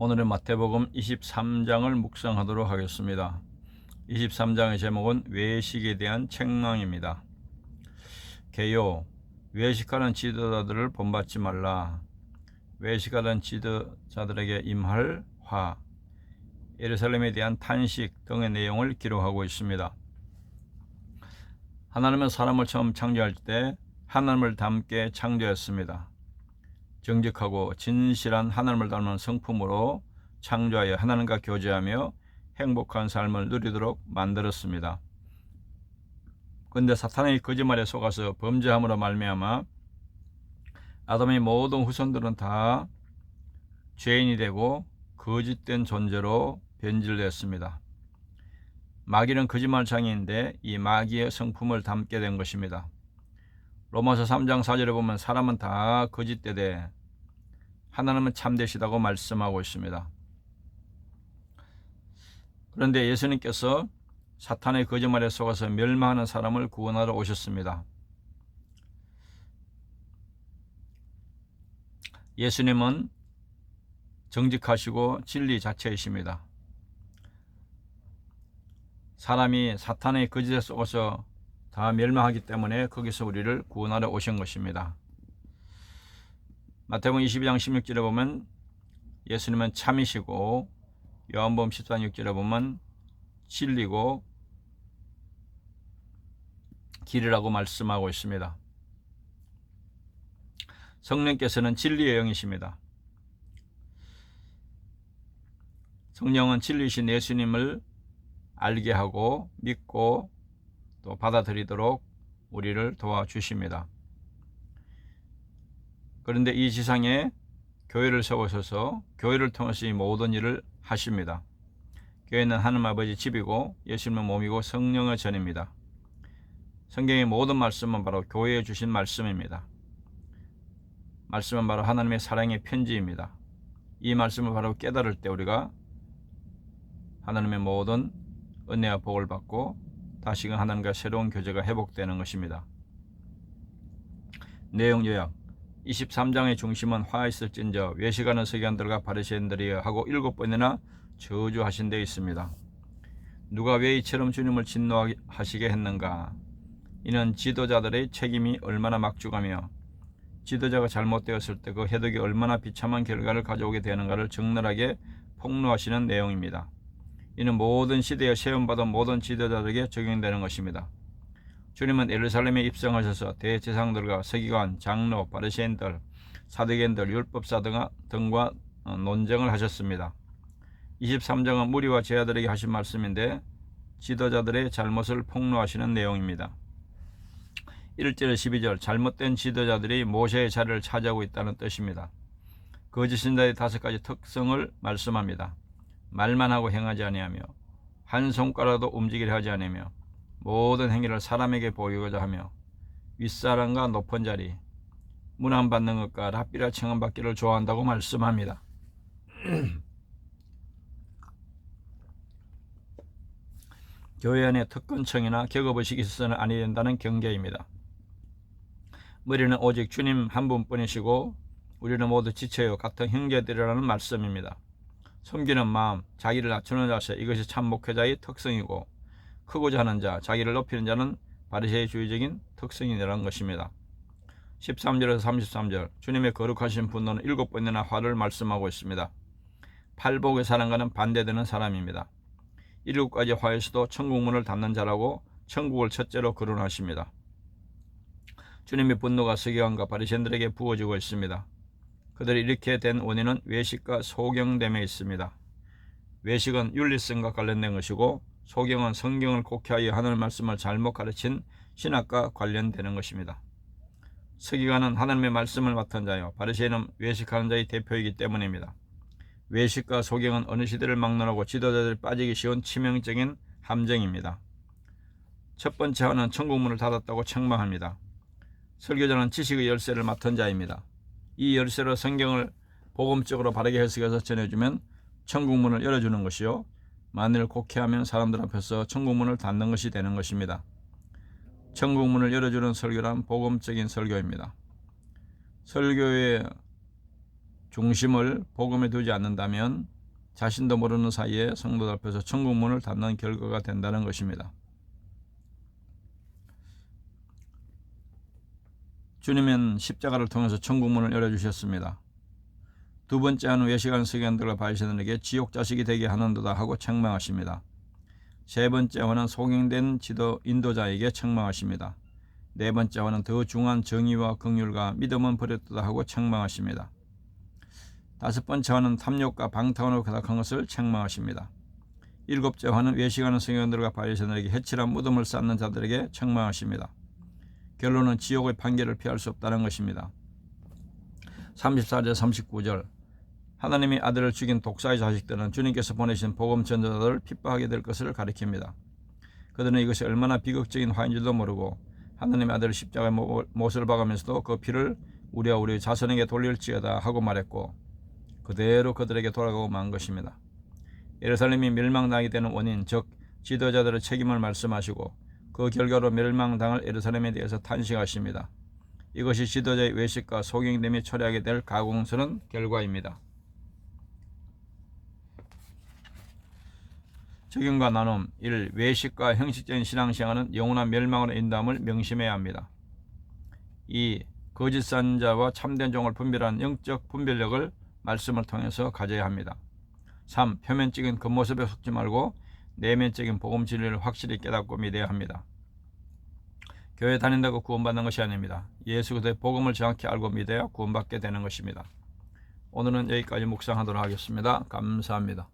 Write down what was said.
오늘은 마태복음 23장을 묵상하도록 하겠습니다. 23장의 제목은 외식에 대한 책망입니다. 개요, 외식하는 지도자들을 본받지 말라. 외식하는 지도자들에게 임할 화, 예루살렘에 대한 탄식 등의 내용을 기록하고 있습니다. 하나님은 사람을 처음 창조할 때 하나님을 닮게 창조했습니다. 정직하고 진실한 하나님을 닮은 성품으로 창조하여 하나님과 교제하며 행복한 삶을 누리도록 만들었습니다. 그런데 사탄의 거짓말에 속아서 범죄함으로 말미암아 아담의 모든 후손들은 다 죄인이 되고 거짓된 존재로 변질되었습니다. 마귀는 거짓말 장애인데 이 마귀의 성품을 담게 된 것입니다. 로마서 3장 4절에 보면 사람은 다 거짓되되 하나님은 참되시다고 말씀하고 있습니다. 그런데 예수님께서 사탄의 거짓말에 속아서 멸망하는 사람을 구원하러 오셨습니다. 예수님은 정직하시고 진리 자체이십니다. 사람이 사탄의 거짓에 속아서 다 멸망하기 때문에 거기서 우리를 구원하러 오신 것입니다. 마태복음 22장 16절에 보면 예수님은 참이시고, 요한복음 14장 6절에 보면 진리고 길이라고 말씀하고 있습니다. 성령께서는 진리의 영이십니다. 성령은 진리이신 예수님을 알게 하고 믿고 또 받아들이도록 우리를 도와주십니다. 그런데 이 지상에 교회를 세우셔서 교회를 통해서 이 모든 일을 하십니다. 교회는 하나님 아버지 집이고 예수님의 몸이고 성령의 전입니다. 성경의 모든 말씀은 바로 교회에 주신 말씀입니다. 말씀은 바로 하나님의 사랑의 편지입니다. 이 말씀을 바로 깨달을 때 우리가 하나님의 모든 은혜와 복을 받고 다시금 하나님과 새로운 교제가 회복되는 것입니다. 내용 요약. 23장의 중심은 화 있을진저 외식하는 서기관들과 바리새인들이여 하고 7번이나 저주하신 데 있습니다. 누가 왜 이처럼 주님을 진노하시게 했는가? 이는 지도자들의 책임이 얼마나 막중하며 지도자가 잘못되었을 때 그 해독이 얼마나 비참한 결과를 가져오게 되는가를 적나라하게 폭로하시는 내용입니다. 이는 모든 시대에 세움받은 모든 지도자들에게 적용되는 것입니다. 주님은 예루살렘에 입성하셔서 대제사장들과 서기관, 장로, 바리새인들, 사두개인들, 율법사 등과 논쟁을 하셨습니다. 23장은 무리와 제자들에게 하신 말씀인데 지도자들의 잘못을 폭로하시는 내용입니다. 1절 12절 잘못된 지도자들이 모세의 자리를 차지하고 있다는 뜻입니다. 거짓 신자의 5가지 특성을 말씀합니다. 말만 하고 행하지 아니하며 한 손가락도 움직이려 하지 않으며 모든 행위를 사람에게 보이고자 하며 윗사람과 높은 자리, 문안받는 것과 랍비라 칭함받기를 좋아한다고 말씀합니다. 교회 안에 특권층이나 격업의식이 있어서는 아니 된다는 경계입니다. 우리는 오직 주님 한 분뿐이시고 우리는 모두 지체요 같은 형제들이라는 말씀입니다. 섬기는 마음, 자기를 낮추는 자세, 이것이 참 목회자의 특성이고 크고자 하는 자, 자기를 높이는 자는 바리새인주의적인 특성이라는 것입니다. 13절에서 33절 주님의 거룩하신 분노는 7번이나 화를 말씀하고 있습니다. 팔복의 사랑과는 반대되는 사람입니다. 7가지 화에서도 천국문을 닫는 자라고 천국을 첫째로 거론하십니다. 주님의 분노가 서기관과 바리새인들에게 부어지고 있습니다. 그들이 이렇게 된 원인은 외식과 소경됨에 있습니다. 외식은 윤리성과 관련된 것이고 소경은 성경을 곡해하여 하나님의 말씀을 잘못 가르친 신학과 관련되는 것입니다. 서기관은 하나님의 말씀을 맡은 자요 바리새인은 외식하는 자의 대표이기 때문입니다. 외식과 소경은 어느 시대를 막론하고 지도자들이 빠지기 쉬운 치명적인 함정입니다. 첫 번째 화는 천국문을 닫았다고 책망합니다. 설교자는 지식의 열쇠를 맡은 자입니다. 이 열쇠로 성경을 복음적으로 바르게 해석해서 전해주면 천국문을 열어주는 것이요 만일 곡해하면 사람들 앞에서 천국문을 닫는 것이 되는 것입니다. 천국문을 열어주는 설교란 복음적인 설교입니다. 설교의 중심을 복음에 두지 않는다면 자신도 모르는 사이에 성도들 앞에서 천국 문을 닫는 결과가 된다는 것입니다. 주님은 십자가를 통해서 천국 문을 열어주셨습니다. 두 번째는 외식하는 서기관들과 바리새인들에게 지옥 자식이 되게 하는도다 하고 책망하십니다. 세 번째와는 소경된 인도자에게 책망하십니다. 네 번째와는 더 중한 정의와 긍휼과 믿음은 버렸도다 하고 책망하십니다. 다섯 번째와는 탐욕과 방탕으로 가득한 것을 책망하십니다. 일곱째와는 외식하는 서기관들과 바리새인들에게 해칠한 무덤을 쌓는 자들에게 책망하십니다. 결론은 지옥의 판결을 피할 수 없다는 것입니다. 34절 39절 하나님이 아들을 죽인 독사의 자식들은 주님께서 보내신 복음 전도자들을 핍박하게 될 것을 가리킵니다. 그들은 이것이 얼마나 비극적인 화인 줄도 모르고 하나님의 아들을 십자가에 못을 박으면서도 그 피를 우리와 우리 자손에게 돌릴지어다 하고 말했고 그대로 그들에게 돌아가고 만 것입니다. 예루살렘이 멸망당하게 되는 원인 즉 지도자들의 책임을 말씀하시고 그 결과로 멸망당할 예루살렘에 대해서 탄식하십니다. 이것이 지도자의 외식과 소경됨이 초래하게 될 가공스러운 결과입니다. 적용과 나눔 1. 외식과 형식적인 신앙생활은 영원한 멸망으로 인도함을 명심해야 합니다. 2. 거짓 선자와 참된 종을 분별하는 영적 분별력을 말씀을 통해서 가져야 합니다. 3. 표면적인 겉모습에 속지 말고 내면적인 복음 진리를 확실히 깨닫고 믿어야 합니다. 교회 다닌다고 구원받는 것이 아닙니다. 예수 그리스도의 복음을 정확히 알고 믿어야 구원받게 되는 것입니다. 오늘은 여기까지 묵상하도록 하겠습니다. 감사합니다.